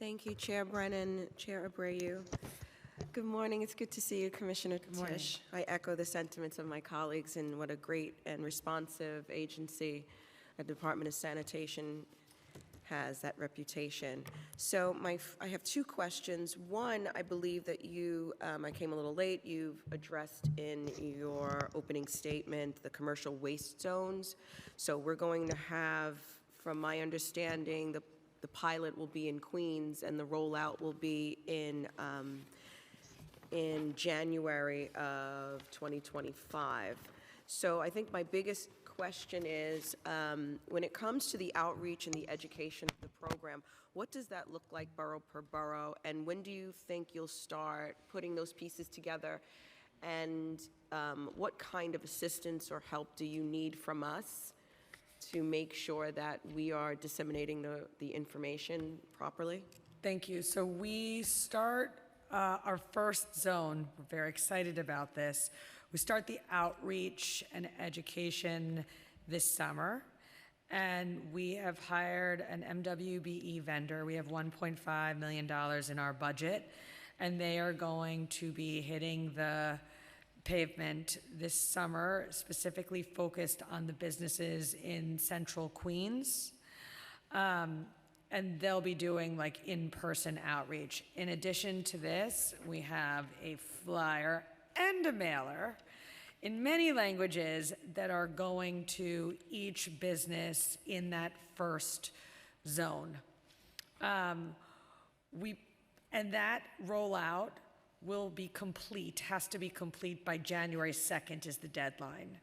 Thank you, Chair Brennan, Chair Abreu. Good morning. It's good to see you, Commissioner Tisch. I echo the sentiments of my colleagues and what a great and responsive agency the Department of Sanitation has, that reputation. So I have two questions. One, I believe that I came a little late, you've addressed in your opening statement the commercial waste zones. So we're going to have, from my understanding, the pilot will be in Queens and the rollout will be in January of 2025. So I think my biggest question is, when it comes to the outreach and the education of the program, what does that look like borough per borough? And when do you think you'll start putting those pieces together? And what kind of assistance or help do you need from us to make sure that we are disseminating the information properly? Thank you. So we start our first zone. We're very excited about this. We start the outreach and education this summer, and we have hired an MWBE vendor. We have $1.5 million in our budget, and they are going to be hitting the pavement this summer, specifically focused on the businesses in central Queens. And they'll be doing like in-person outreach. In addition to this, we have a flyer and a mailer in many languages that are going to each business in that first zone. And that rollout will be complete, has to be complete by January 2nd is the deadline.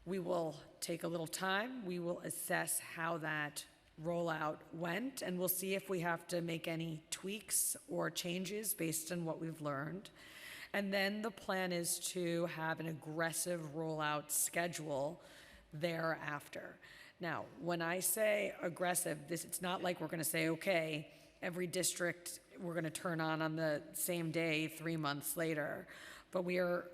We will take a little time. We will assess how that rollout went, and we'll see if we have to make any tweaks or changes based on what we've learned. And then the plan is to have an aggressive rollout schedule thereafter. Now, when I say aggressive, it's not like we're going to say, okay, every district we're going to turn on the same day 3 months later, but we are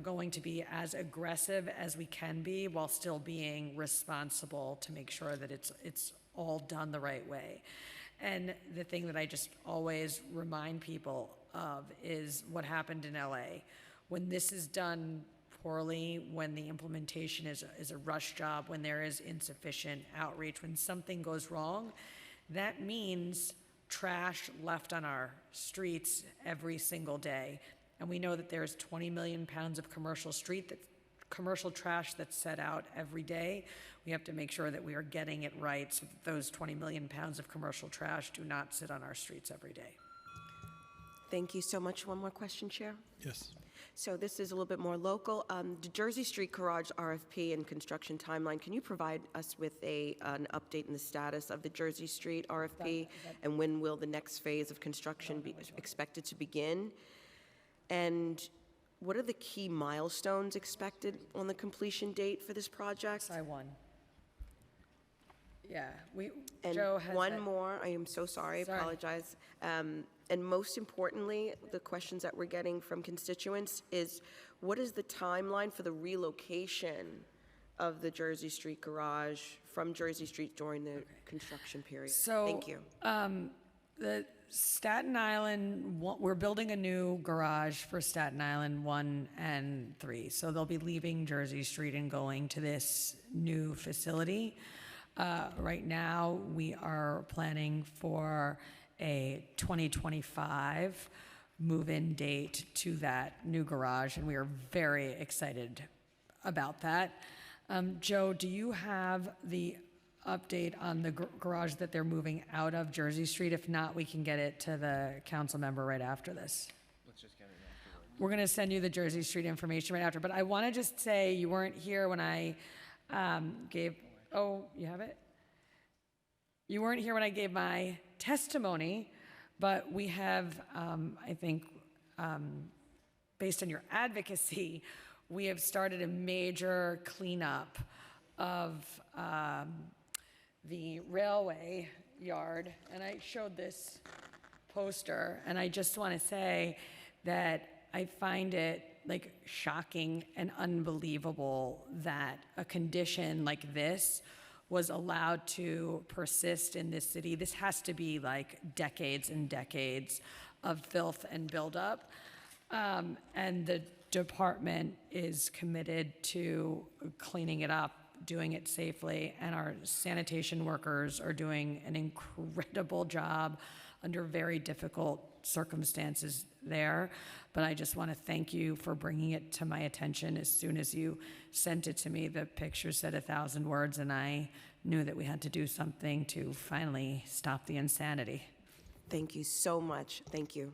going to be as aggressive as we can be while still being responsible to make sure that it's all done the right way. And the thing that I just always remind people of is what happened in LA. When this is done poorly, when the implementation is a rush job, when there is insufficient outreach, when something goes wrong, that means trash left on our streets every single day. And we know that there's 20 million pounds of commercial trash that's set out every day. We have to make sure that we are getting it right so that those 20 million pounds of commercial trash do not sit on our streets every day. Thank you so much. One more question, Chair? Yes. So this is a little bit more local. The Jersey Street Garage RFP and construction timeline, can you provide us with an update in the status of the Jersey Street RFP, and when will the next phase of construction be expected to begin? And what are the key milestones expected on the completion date for this project? I won. Yeah, And Joe has one more, I am so sorry, I apologize. And most importantly, the questions that we're getting from constituents is, what is the timeline for the relocation of the Jersey Street Garage from Jersey Street during the construction period? So, thank you. The Staten Island, we're building a new garage for Staten Island 1 and 3. So they'll be leaving Jersey Street and going to this new facility. Right now, we are planning for a 2025 move-in date to that new garage, and we are very excited about that. Joe, do you have the update on the garage that they're moving out of Jersey Street? If not, we can get it to the council member right after this. Let's just get it afterwards. We're going to send you the Jersey Street information right after, but I want to just say you weren't here when I gave, oh, you have it? You weren't here when I gave my testimony, but we have, I think, based on your advocacy, we have started a major cleanup of the railway yard, and I showed this poster, and I just want to say that I find it like shocking and unbelievable that a condition like this was allowed to persist in this city. This has to be like decades and decades of filth and buildup. And the department is committed to cleaning it up, doing it safely, and our sanitation workers are doing an incredible job under very difficult circumstances there. But I just want to thank you for bringing it to my attention. As soon as you sent it to me, the picture said 1,000 words, and I knew that we had to do something to finally stop the insanity. Thank you so much. Thank you.